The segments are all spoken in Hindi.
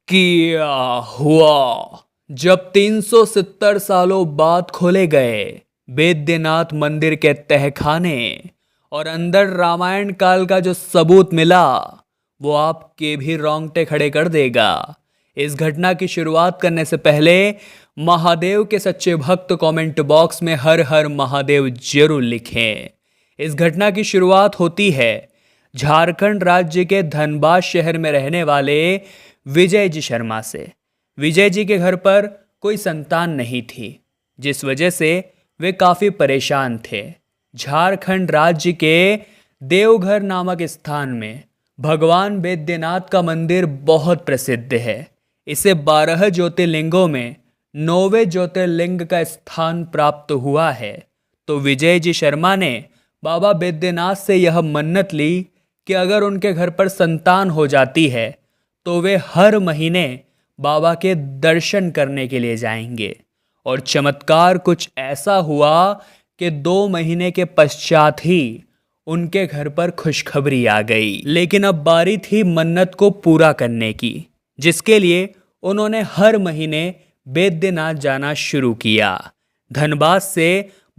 किया हुआ जब 370 सालों बाद खोले गए बैद्यनाथ मंदिर के तहखाने और अंदर रामायण काल का जो सबूत मिला वो आपके भी रोंगटे खड़े कर देगा। इस घटना की शुरुआत करने से पहले महादेव के सच्चे भक्त कमेंट बॉक्स में हर हर महादेव जरूर लिखें। इस घटना की शुरुआत होती है झारखंड राज्य के धनबाद शहर में रहने वाले विजय जी शर्मा से। विजय जी के घर पर कोई संतान नहीं थी, जिस वजह से वे काफ़ी परेशान थे। झारखंड राज्य के देवघर नामक स्थान में भगवान बैद्यनाथ का मंदिर बहुत प्रसिद्ध है। इसे 12 ज्योतिर्लिंगों में 9वें ज्योतिर्लिंग का स्थान प्राप्त हुआ है। तो विजय जी शर्मा ने बाबा बैद्यनाथ से यह मन्नत ली कि अगर उनके घर पर संतान हो जाती है तो वे हर महीने बाबा के दर्शन करने के लिए जाएंगे। और चमत्कार कुछ ऐसा हुआ कि 2 महीने के पश्चात ही उनके घर पर खुशखबरी आ गई। लेकिन अब बारी थी मन्नत को पूरा करने की, जिसके लिए उन्होंने हर महीने बैद्यनाथ जाना शुरू किया। धनबाद से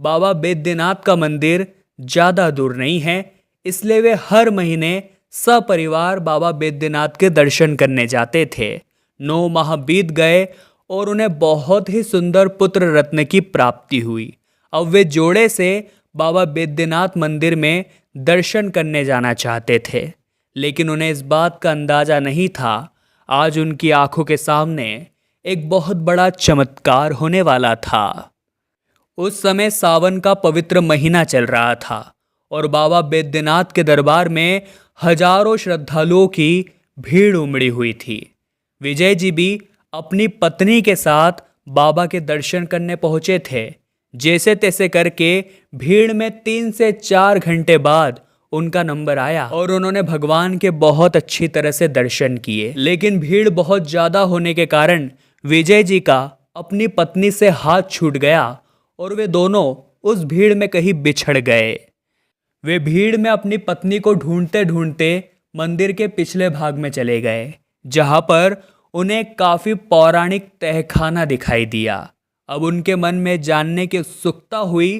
बाबा बैद्यनाथ का मंदिर ज़्यादा दूर नहीं है, इसलिए वे हर महीने सपरिवार बाबा बैद्यनाथ के दर्शन करने जाते थे। 9 माह बीत गए और उन्हें बहुत ही सुंदर पुत्र रत्न की प्राप्ति हुई। अब वे जोड़े से बाबा बैद्यनाथ मंदिर में दर्शन करने जाना चाहते थे, लेकिन उन्हें इस बात का अंदाज़ा नहीं था आज उनकी आंखों के सामने एक बहुत बड़ा चमत्कार होने वाला था। उस समय सावन का पवित्र महीना चल रहा था और बाबा बैद्यनाथ के दरबार में हजारों श्रद्धालुओं की भीड़ उमड़ी हुई थी। विजय जी भी अपनी पत्नी के साथ बाबा के दर्शन करने पहुंचे थे। जैसे तैसे करके भीड़ में 3 से 4 घंटे बाद उनका नंबर आया और उन्होंने भगवान के बहुत अच्छी तरह से दर्शन किए। लेकिन भीड़ बहुत ज़्यादा होने के कारण विजय जी का अपनी पत्नी से हाथ छूट गया और वे दोनों उस भीड़ में कहीं बिछड़ गए। वे भीड़ में अपनी पत्नी को ढूंढते ढूंढते मंदिर के पिछले भाग में चले गए, जहां पर उन्हें काफ़ी पौराणिक तहखाना दिखाई दिया। अब उनके मन में जानने की उत्सुकता हुई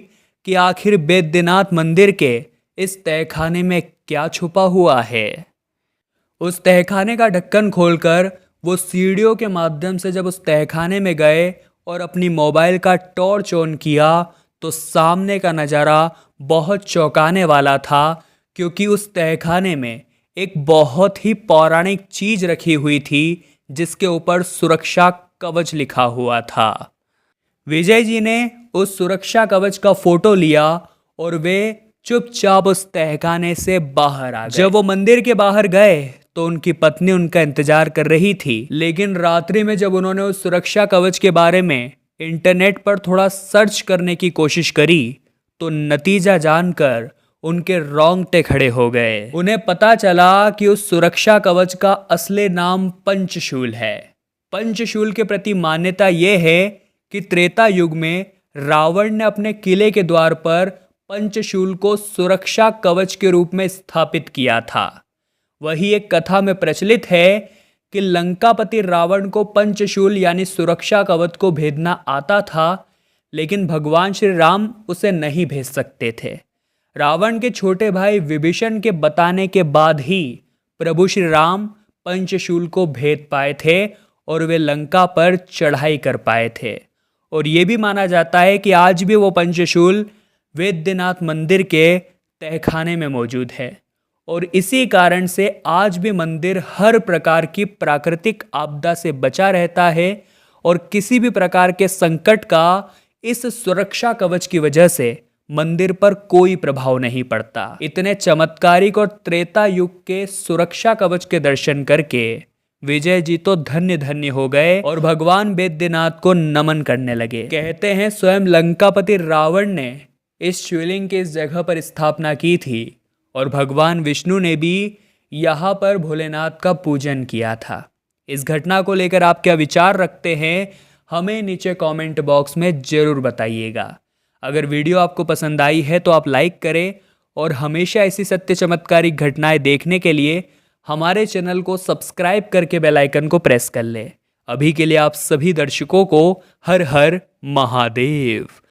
कि आखिर बैद्यनाथ मंदिर के इस तहखाने में क्या छुपा हुआ है। उस तहखाने का ढक्कन खोलकर वो सीढ़ियों के माध्यम से जब उस तहखाने में गए और अपनी मोबाइल का टॉर्च ऑन किया तो सामने का नज़ारा बहुत चौंकाने वाला था, क्योंकि उस तहखाने में एक बहुत ही पौराणिक चीज़ रखी हुई थी जिसके ऊपर सुरक्षा कवच लिखा हुआ था। विजय जी ने उस सुरक्षा कवच का फोटो लिया और वे चुपचाप उस तहखाने से बाहर आ गए। जब वो मंदिर के बाहर गए तो उनकी पत्नी उनका इंतजार कर रही थी, लेकिन रात्रि में जब उन्होंने उस सुरक्षा कवच के बारे में इंटरनेट पर थोड़ा सर्च करने की कोशिश करी तो नतीजा जानकर उनके रोंगटे खड़े हो गए। उन्हें पता चला कि उस सुरक्षा कवच का असली नाम पंचशूल है। पंचशूल के प्रति मान्यता यह है कि त्रेता युग में रावण ने अपने किले के द्वार पर पंचशूल को सुरक्षा कवच के रूप में स्थापित किया था। वही एक कथा में प्रचलित है कि लंकापति रावण को पंचशूल यानी सुरक्षा कवच को भेदना आता था, लेकिन भगवान श्री राम उसे नहीं भेज सकते थे। रावण के छोटे भाई विभीषण के बताने के बाद ही प्रभु श्री राम पंचशूल को भेद पाए थे और वे लंका पर चढ़ाई कर पाए थे। और ये भी माना जाता है कि आज भी वो पंचशूल बैद्यनाथ मंदिर के तहखाने में मौजूद है और इसी कारण से आज भी मंदिर हर प्रकार की प्राकृतिक आपदा से बचा रहता है और किसी भी प्रकार के संकट का इस सुरक्षा कवच की वजह से मंदिर पर कोई प्रभाव नहीं पड़ता। इतने चमत्कारिक और त्रेता युग के सुरक्षा कवच के दर्शन करके विजय जी तो धन्य धन्य हो गए और भगवान बैद्यनाथ को नमन करने लगे। कहते हैं स्वयं लंकापति रावण ने इस शिवलिंग की इस जगह पर स्थापना की थी और भगवान विष्णु ने भी यहाँ पर भोलेनाथ का पूजन किया था। इस घटना को लेकर आप क्या विचार रखते हैं, हमें नीचे कमेंट बॉक्स में ज़रूर बताइएगा। अगर वीडियो आपको पसंद आई है तो आप लाइक करें और हमेशा ऐसी सत्य चमत्कारिक घटनाएं देखने के लिए हमारे चैनल को सब्सक्राइब करके बेल आइकन को प्रेस कर ले। अभी के लिए आप सभी दर्शकों को हर हर महादेव।